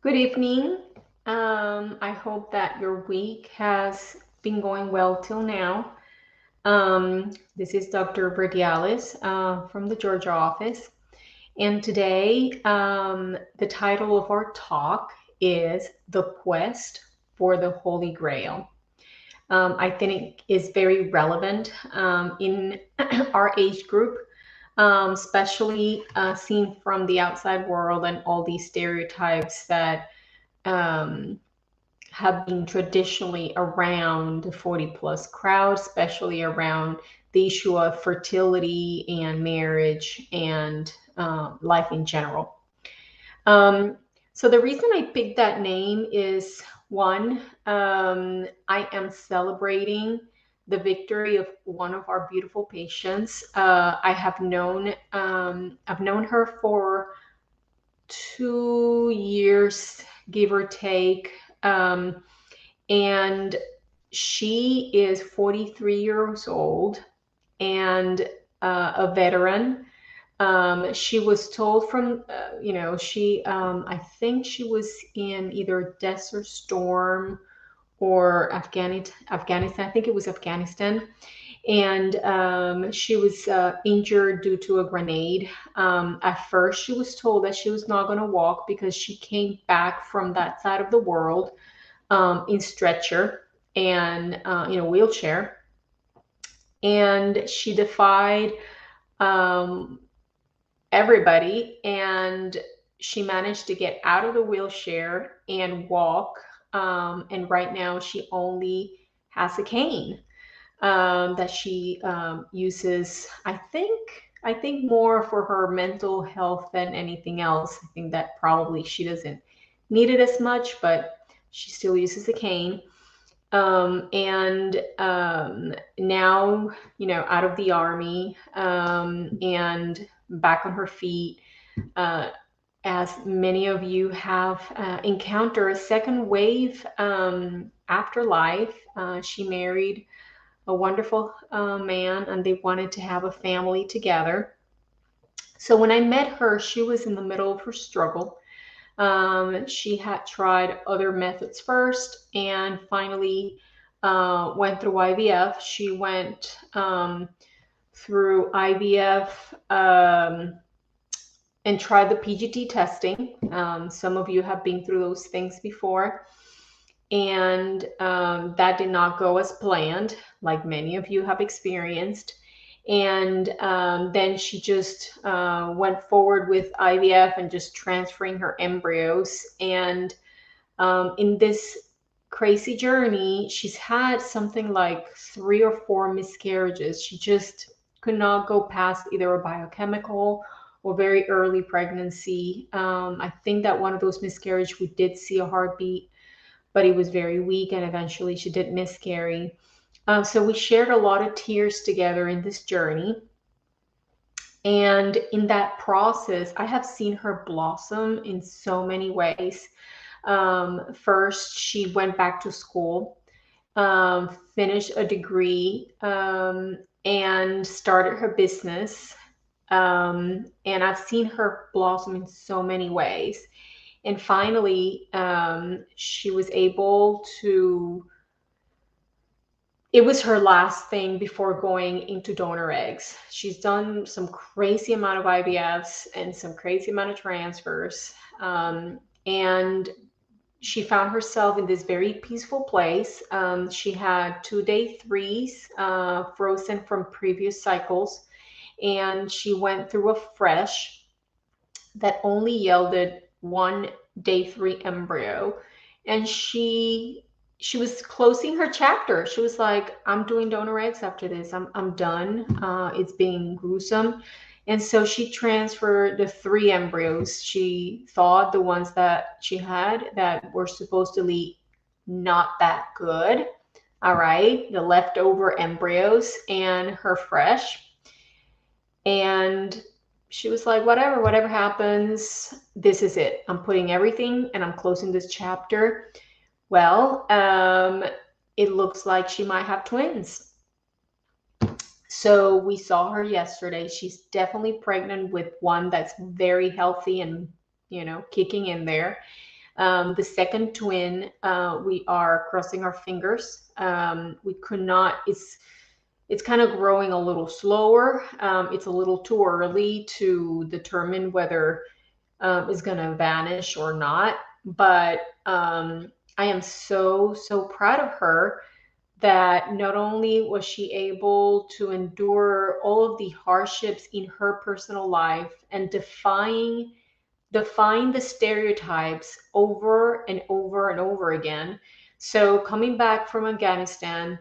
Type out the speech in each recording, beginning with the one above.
Good evening. I hope that your week has been going well till now. This is Dr. Berdialis from the Georgia office. And today, the title of our talk is The Quest for the Holy Grail. I think it is very relevant in our age group, especially seen from the outside world and all these stereotypes that um, have been traditionally around the 40 plus crowd, especially around the issue of fertility and marriage and life in general. Um, so the reason I picked that name is one, I am celebrating the victory of one of our beautiful patients. I've known her for 2 years, give or take. And she is 43 years old and a veteran. She was told from, I think she was in either Desert Storm or Afghanistan. I think it was Afghanistan. And she was injured due to a grenade. At first, she was told that she was not going to walk because she came back from that side of the world in stretcher and in a wheelchair. And she defied um, everybody, and she managed to get out of the wheelchair and walk. And right now, she only has a cane that she uses. I think more for her mental health than anything else. I think that probably she doesn't need it as much, but she still uses a cane. And now, out of the army and back on her feet, uh, as many of you have encountered a second wave after life. She married a wonderful man, and they wanted to have a family together. So when I met her, she was in the middle of her struggle. She had tried other methods first and finally went through IVF. She went through IVF and tried the PGT testing. Some of you have been through those things before. And that did not go as planned, like many of you have experienced. And then she just went forward with IVF and just transferring her embryos. And in this crazy journey, she's had something like 3 or 4 miscarriages. She just could not go past either a biochemical or very early pregnancy. I think that one of those miscarriages, we did see a heartbeat, but it was very weak, and eventually she did miscarry. So we shared a lot of tears together in this journey. And in that process, I have seen her blossom in so many ways. First, she went back to school, finished a degree, and started her business. And I've seen her blossom in so many ways. And finally, she was able to, it was her last thing before going into donor eggs. She's done some crazy amount of IVFs and some crazy amount of transfers. And she found herself in this very peaceful place. She had 2 day threes frozen from previous cycles, and she went through a fresh that only yielded 1 day 3 embryo. And she was closing her chapter. She was like, I'm doing donor eggs after this. I'm done. It's being gruesome. And so she transferred the 3 embryos. She thought the ones that she had that were supposedly not that good. All right, the leftover embryos and her fresh. And she was like, whatever happens, this is it. I'm putting everything and I'm closing this chapter. Well, it looks like she might have twins. So we saw her yesterday. She's definitely pregnant with one that's very healthy and, kicking in there. The second twin, we are crossing our fingers. We could not. It's kind of growing a little slower. It's a little too early to determine whether is going to vanish or not. But I am so proud of her that not only was she able to endure all of the hardships in her personal life and defying the stereotypes over and over and over again. So coming back from Afghanistan,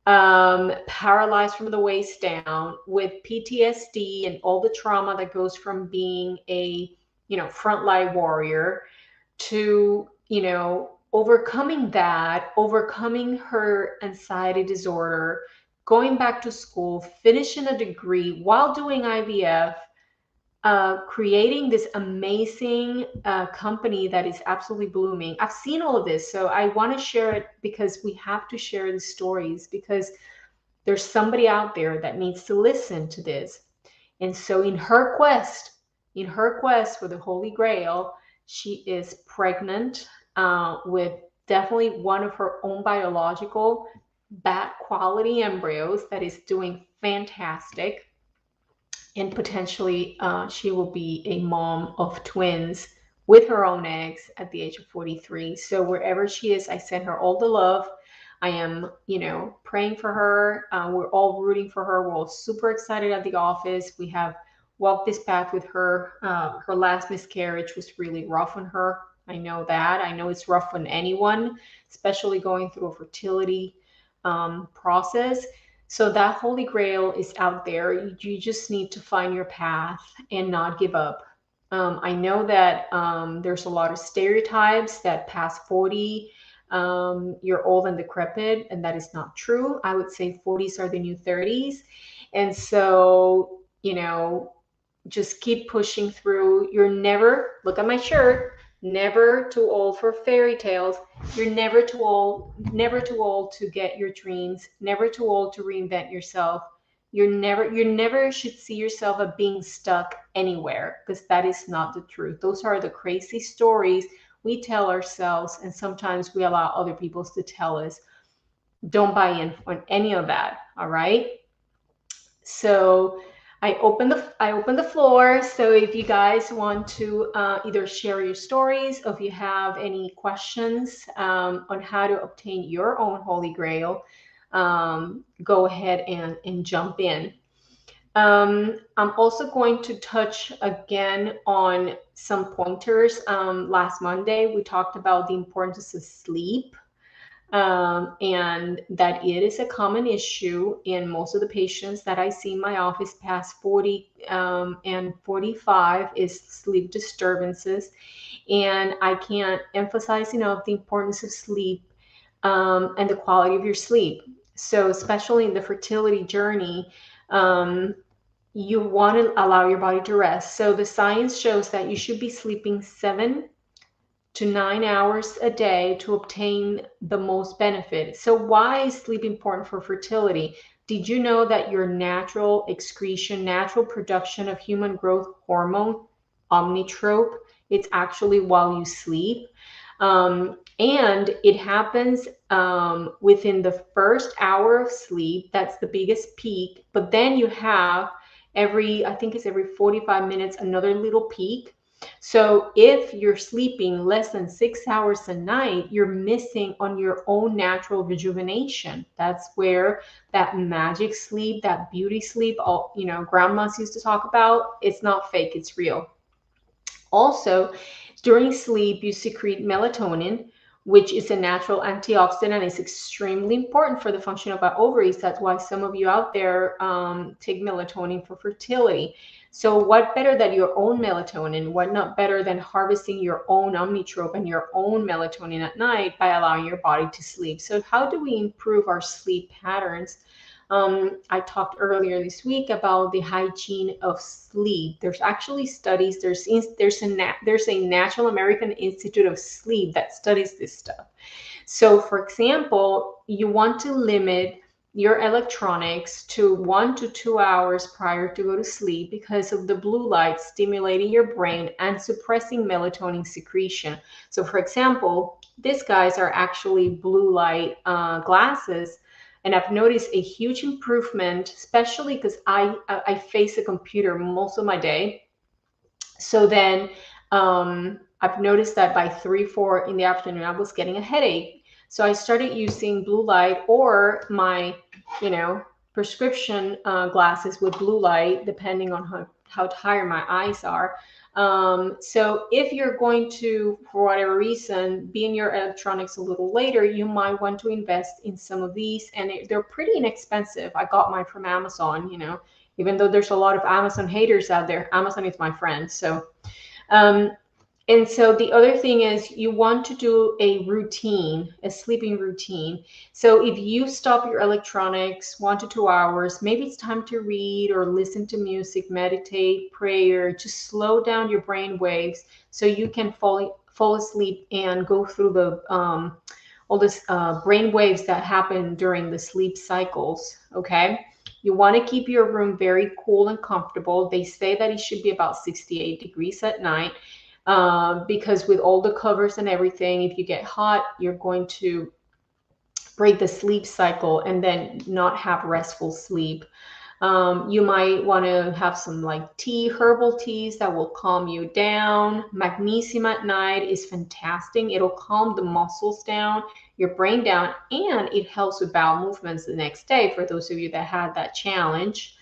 paralyzed from the waist down with PTSD and all the trauma that goes from being a frontline warrior to overcoming that, overcoming her anxiety disorder, going back to school, finishing a degree while doing IVF, creating this amazing company that is absolutely blooming. I've seen all of this, so I want to share it because we have to share the stories, because there's somebody out there that needs to listen to this. And so in her quest for the Holy Grail, she is pregnant with definitely one of her own biological bat quality embryos that is doing fantastic. And potentially she will be a mom of twins with her own eggs at the age of 43. So wherever she is, I send her all the love. I am, praying for her. We're all rooting for her. We're all super excited at the office. We have walked this path with her. Her last miscarriage was really rough on her. I know that. I know it's rough on anyone, especially going through a fertility process. So that Holy Grail is out there. You just need to find your path and not give up. I know that there's a lot of stereotypes that past 40, you're old and decrepit, and that is not true. I would say 40s are the new 30s. And so, just keep pushing through. You're never, look at my shirt, never too old for fairy tales. You're never too old to get your dreams, never too old to reinvent yourself. You never should see yourself as being stuck anywhere, because that is not the truth. Those are the crazy stories we tell ourselves, and sometimes we allow other people to tell us. Don't buy in on any of that. All right. So I open the floor. So if you guys want to either share your stories, or if you have any questions on how to obtain your own Holy Grail, go ahead and jump in. I'm also going to touch again on some pointers. Last Monday, we talked about the importance of sleep. And that it is a common issue in most of the patients that I see in my office past 40 and 45 is sleep disturbances. And I can't emphasize enough the importance of sleep and the quality of your sleep. So especially in the fertility journey, you want to allow your body to rest. So the science shows that you should be sleeping 7 to 9 hours a day to obtain the most benefit. So why is sleep important for fertility? Did you know that your natural excretion, natural production of human growth hormone, omnitrope, it's actually while you sleep? And it happens within the first hour of sleep. That's the biggest peak. But then you have I think it's every 45 minutes, another little peak. So if you're sleeping less than 6 hours a night, you're missing on your own natural rejuvenation. That's where that magic sleep, that beauty sleep, all grandmas used to talk about, it's not fake, it's real. Also, during sleep, you secrete melatonin, which is a natural antioxidant and is extremely important for the function of our ovaries. That's why some of you out there take melatonin for fertility. So what better than your own melatonin? What not better than harvesting your own omnitrope and your own melatonin at night by allowing your body to sleep? So how do we improve our sleep patterns? I talked earlier this week about the hygiene of sleep. There's actually studies. There's a National American Institute of Sleep that studies this stuff. So, for example, you want to limit your electronics to 1 to 2 hours prior to go to sleep because of the blue light stimulating your brain and suppressing melatonin secretion. So, for example, these guys are actually blue light glasses, and I've noticed a huge improvement, especially because I face a computer most of my day. So then I've noticed that by 3, 4 in the afternoon, I was getting a headache. So I started using blue light or my, you know, prescription glasses with blue light, depending on how tired my eyes are. So if you're going to, for whatever reason, be in your electronics a little later, you might want to invest in some of these, and they're pretty inexpensive. I got mine from Amazon, even though there's a lot of Amazon haters out there. Amazon is my friend. So um, and so the other thing is you want to do a routine, a sleeping routine. So if you stop your electronics 1 to 2 hours, maybe it's time to read or listen to music, meditate, prayer, just slow down your brain waves so you can fall asleep and go through the all this brain waves that happen during the sleep cycles. Okay. You want to keep your room very cool and comfortable. They say that it should be about 68 degrees at night, because with all the covers and everything, if you get hot, you're going to break the sleep cycle and then not have restful sleep. You might want to have some like tea, herbal teas that will calm you down. Magnesium at night is fantastic. It'll calm the muscles down, your brain down, and it helps with bowel movements the next day for those of you that had that challenge.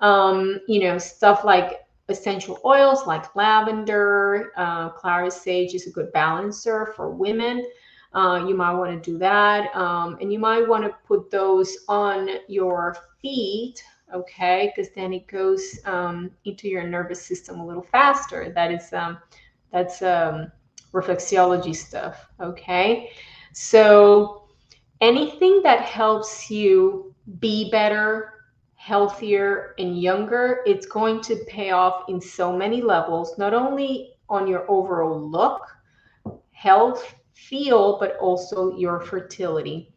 Stuff like essential oils like lavender, clary sage is a good balancer for women. You might want to do that. And you might want to put those on your feet, okay? Because then it goes into your nervous system a little faster. That's reflexology stuff, okay? So anything that helps you be better, healthier, and younger, it's going to pay off in so many levels, not only on your overall look, health, feel, but also your fertility.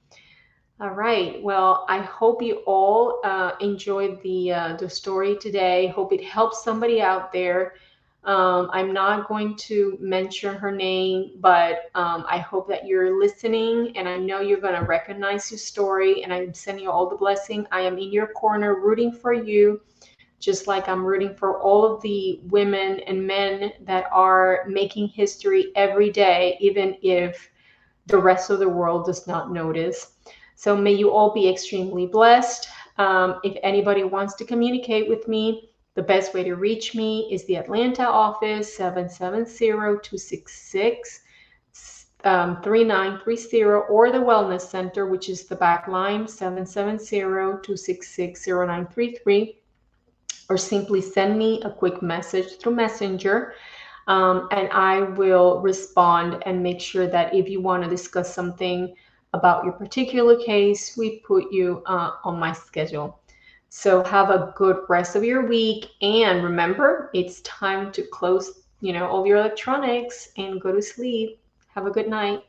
All right. Well, I hope you all enjoyed the story today. Hope it helps somebody out there. I'm not going to mention her name, but I hope that you're listening, and I know you're going to recognize your story. And I'm sending you all the blessing. I am in your corner, rooting for you, just like I'm rooting for all of the women and men that are making history every day, even if the rest of the world does not notice. So may you all be extremely blessed. If anybody wants to communicate with me, the best way to reach me is the Atlanta office, 770-266 3930, or the Wellness Center, which is the back line, 770-266-0933, or simply send me a quick message through Messenger. And I will respond and make sure that if you want to discuss something about your particular case, we put you on my schedule. So have a good rest of your week. And remember, it's time to close, all your electronics and go to sleep. Have a good night.